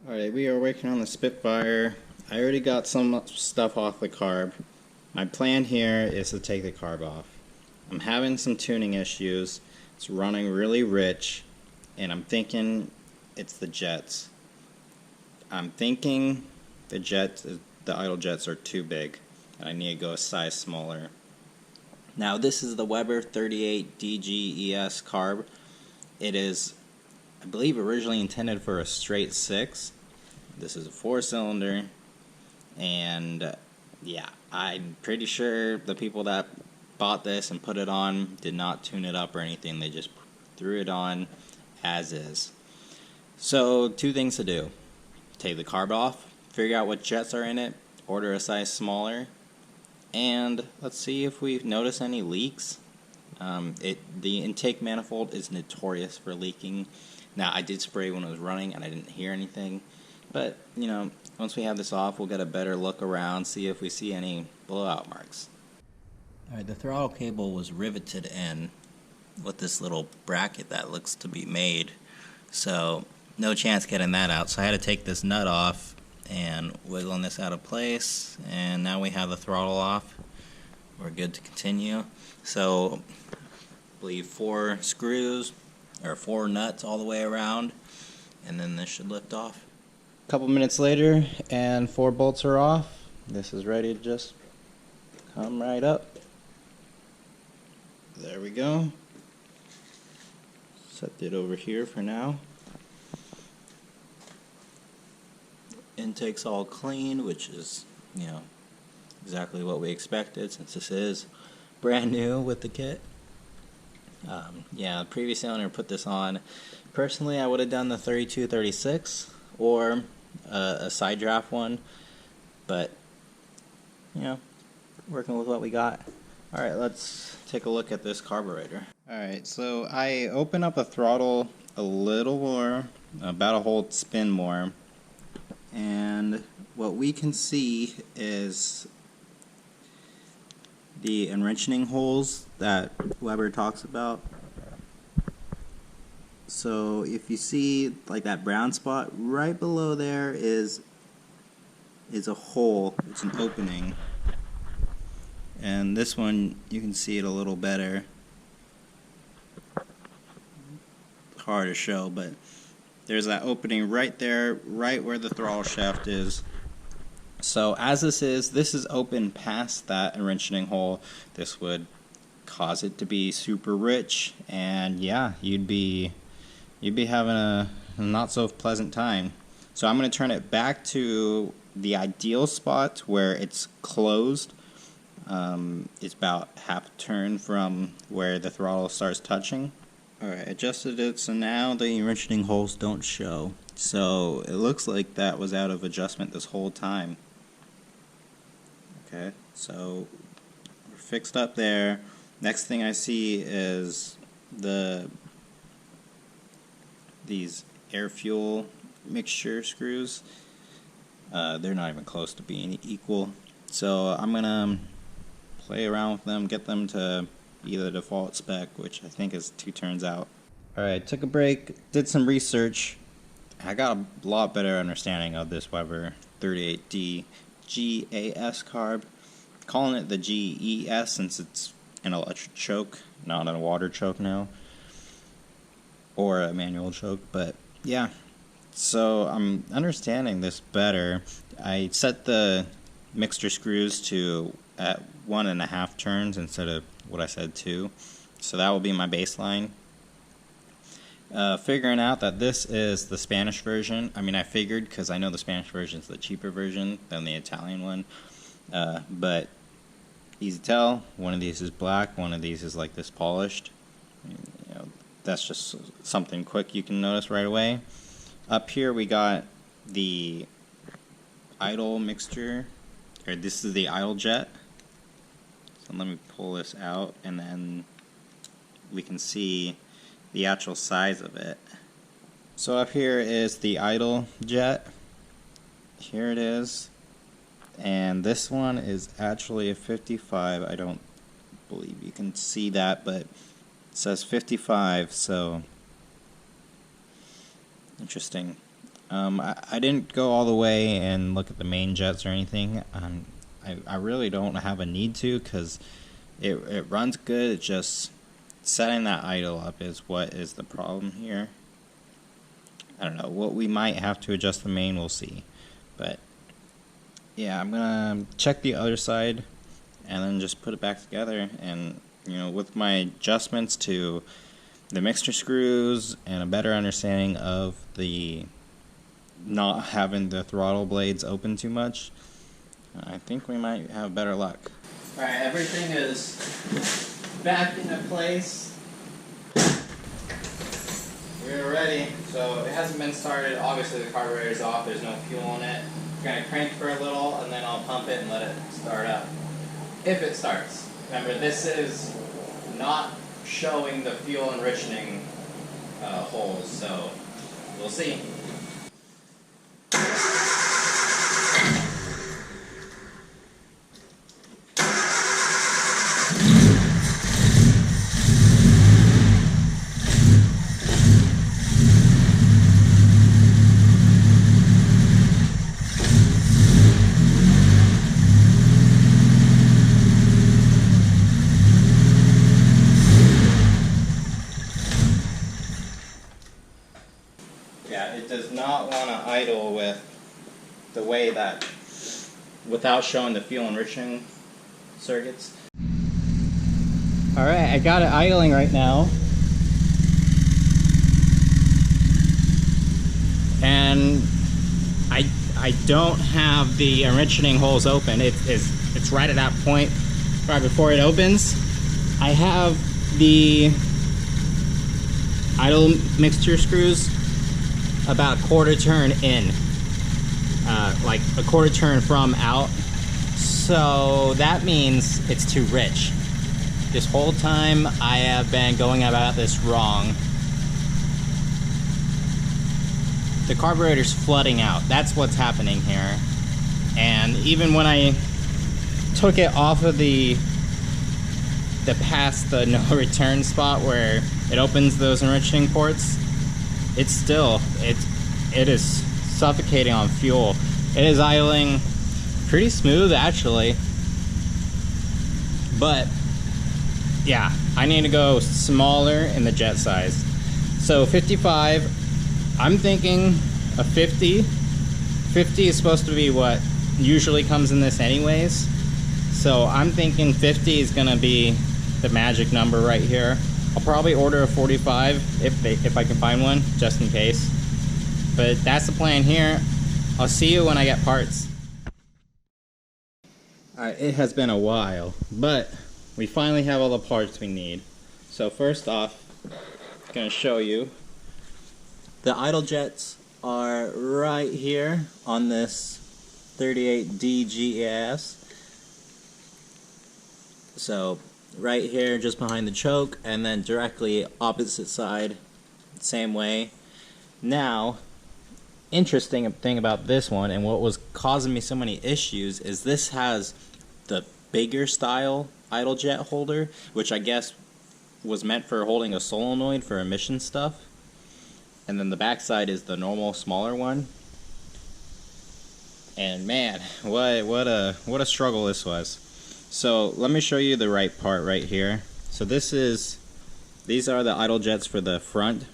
Alright, we are working on the Spitfire. I already got some stuff off the carb. My plan here is to take the carb off. I'm having some tuning issues. It's running really rich, and I'm thinking it's the jets. I'm thinking the idle jets are too big, and I need to go a size smaller. Now this is the Weber 38 DGES carb. It is, I believe, originally intended for a straight 6. This is a 4-cylinder, and yeah, I'm pretty sure the people that bought this and put it on did not tune it up or anything. They just threw it on as is. So, two things to do. Take the carb off, figure out what jets are in it, order a size smaller, and let's see if we notice any leaks. The intake manifold is notorious for leaking. Now, I did spray when it was running and I didn't hear anything, but, you know, once we have this off, we'll get a better look around, see if we see any blowout marks. Alright, the throttle cable was riveted in with this little bracket that looks to be made, so no chance getting that out. So I had to take this nut off and wiggling this out of place, and now we have the throttle off. We're good to continue. So I believe 4 screws or 4 nuts all the way around, and then this should lift off. A couple minutes later, and 4 bolts are off. This is ready to just come right up. There we go. Set it over here for now. Intake's all clean, which is, you know, exactly what we expected since this is brand new with the kit. Yeah, the previous owner put this on. Personally, I would have done the 32-36 or a side draft one, but you know, working with what we got. Alright, let's take a look at this carburetor. Alright, so I open up the throttle a little more, about a whole spin more, and what we can see is the enriching holes that Weber talks about. So if you see like that brown spot right below there is a hole, it's an opening, and this one you can see it a little better. Hard to show, but there's that opening right there, right where the throttle shaft is. So as this is open past that enriching hole. This would cause it to be super rich, and yeah, you'd be having a not so pleasant time. So I'm going to turn it back to the ideal spot where it's closed. It's about half a turn from where the throttle starts touching. Alright, adjusted it so now the enriching holes don't show. So it looks like that was out of adjustment this whole time. Okay, so we're fixed up there. Next thing I see is these air fuel mixture screws. They're not even close to being equal. So I'm gonna play around with them, get them to be the default spec, which I think is 2 turns out. Alright, took a break, did some research. I got a lot better understanding of this Weber 38D GAS carb. Calling it the GES since it's an electric choke, not a water choke now, or a manual choke, but yeah. So I'm understanding this better. I set the mixture screws to at 1.5 turns instead of what I said 2, so that will be my baseline. Figuring out that this is the Spanish version. I mean, I figured because I know the Spanish version is the cheaper version than the Italian one, but easy to tell. One of these is black, one of these is like this polished. You know, that's just something quick you can notice right away. Up here we got the idle mixture, or this is the idle jet. So let me pull this out and then we can see the actual size of it. So up here is the idle jet. Here it is. And this one is actually a 55. I don't believe you can see that, but it says 55, so interesting. I didn't go all the way and look at the main jets or anything. I really don't have a need to, because it runs good. It's just setting that idle up is what is the problem here. I don't know. What we might have to adjust the main, we'll see. But yeah, I'm gonna check the other side and then just put it back together. And you know, with my adjustments to the mixture screws and a better understanding of the not having the throttle blades open too much, I think we might have better luck. Alright, everything is back into place. We're ready. So it hasn't been started. Obviously the carburetor is off. There's no fuel in it. We're going to crank for a little and then I'll pump it and let it start up. If it starts. Remember, this is not showing the fuel enriching holes, so we'll see. Yeah, it does not want to idle with the way that, without showing the fuel enriching circuits. Alright, I got it idling right now. And I don't have the enriching holes open. It's right at that point, right before it opens. I have the idle mixture screws about a quarter turn in, like a quarter turn from out. So that means it's too rich. This whole time I have been going about this wrong. The carburetor's flooding out. That's what's happening here. And even when I took it off of the past the no return spot where it opens those enriching ports, it's still, it is suffocating on fuel. It is idling pretty smooth actually, but yeah, I need to go smaller in the jet size. So 55, I'm thinking a 50. 50 is supposed to be what usually comes in this anyways. So I'm thinking 50 is gonna be the magic number right here. I'll probably order a 45 if I can find one, just in case. But that's the plan here. I'll see you when I get parts. Alright, it has been a while, but we finally have all the parts we need. So first off, I'm gonna show you. The idle jets are right here on this 38D GES. So right here, just behind the choke, and then directly opposite side, same way. Now, interesting thing about this one, and what was causing me so many issues, is this has the bigger style idle jet holder, which I guess was meant for holding a solenoid for emission stuff. And then the backside is the normal smaller one. And man, what a struggle this was. So let me show you the right part right here. So these are the idle jets for the front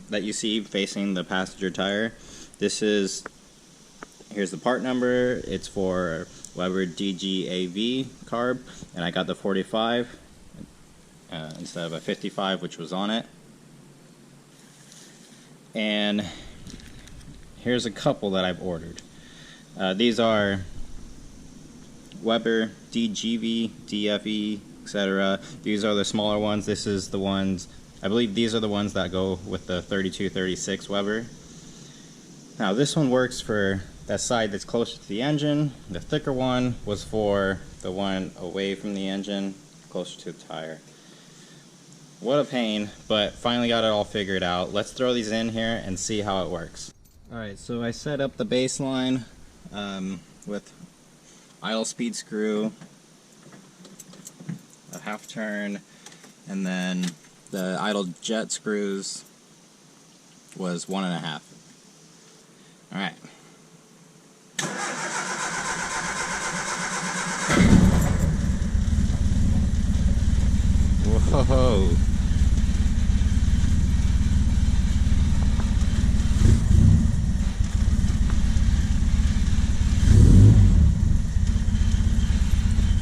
that you see facing the passenger tire. Here's the part number. It's for Weber DGAV carb, and I got the 45 instead of a 55, which was on it. And here's a couple that I've ordered. These are Weber DGV, DFE, etc. These are the smaller ones. This is the ones, I believe these are the ones that go with the 3236 Weber. Now this one works for that side that's closer to the engine. The thicker one was for the one away from the engine, closer to the tire. What a pain, but finally got it all figured out. Let's throw these in here and see how it works. Alright, so I set up the baseline with idle speed screw, a half turn, and then the idle jet screws was 1.5. Alright. Whoa.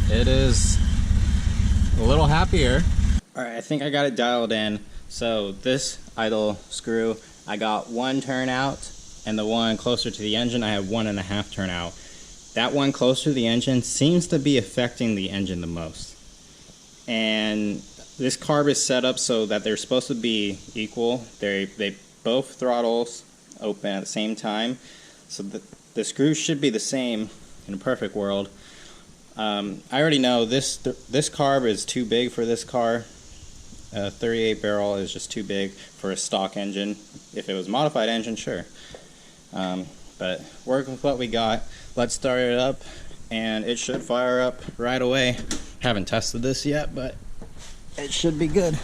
It is a little happier. Alright, I think I got it dialed in. So this idle screw, I got 1 turnout, and the one closer to the engine, I have 1.5 turnout. That one closer to the engine seems to be affecting the engine the most. And this carb is set up so that they're supposed to be equal. They both throttles open at the same time. So the screws should be the same in a perfect world. I already know this carb is too big for this car. 38 barrel is just too big for a stock engine. If it was a modified engine, sure. But work with what we got. Let's start it up, and it should fire up right away. Haven't tested this yet, but it should be good.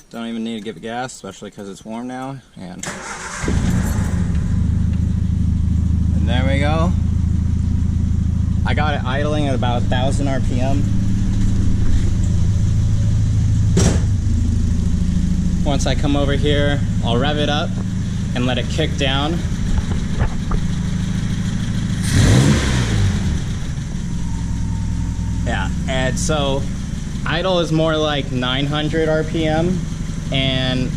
Don't even need to give it gas, especially because it's warm now. And there we go. I got it idling at about 1,000 RPM. Once I come over here, I'll rev it up and let it kick down. Yeah, and so idle is more like 900 RPM, and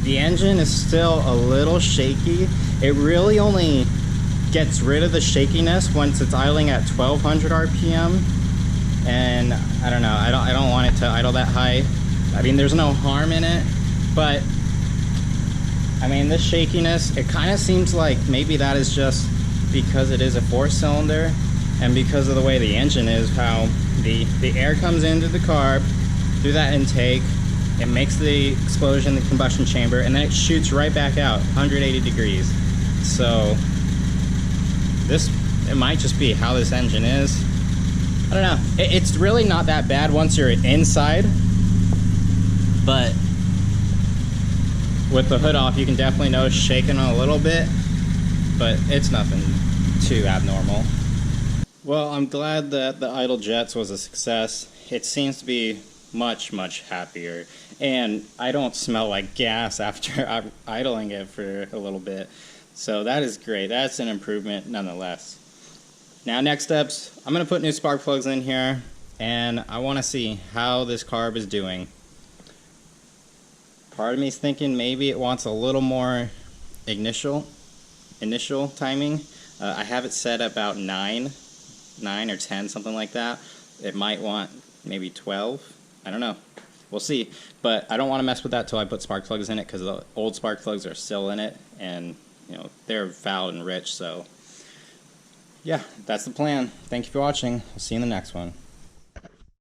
the engine is still a little shaky. It really only gets rid of the shakiness once it's idling at 1200 RPM, and I don't know, I don't want it to idle that high. I mean, there's no harm in it, but I mean, this shakiness, it kind of seems like maybe that is just because it is a 4-cylinder, and because of the way the engine is, how the air comes into the carb through that intake, it makes the explosion in the combustion chamber, and then it shoots right back out 180 degrees. So it might just be how this engine is. I don't know. It's really not that bad once you're inside, but with the hood off, you can definitely notice shaking a little bit, but it's nothing too abnormal. Well, I'm glad that the idle jets was a success. It seems to be much, much happier, and I don't smell like gas after idling it for a little bit. So that is great. That's an improvement nonetheless. Now, next steps, I'm going to put new spark plugs in here, and I want to see how this carb is doing. Part of me is thinking maybe it wants a little more initial timing. I have it set about 9 or 10, something like that. It might want maybe 12. I don't know. We'll see. But I don't want to mess with that till I put spark plugs in it, because the old spark plugs are still in it, and you know, they're foul and rich. So yeah, that's the plan. Thank you for watching. I'll see you in the next one.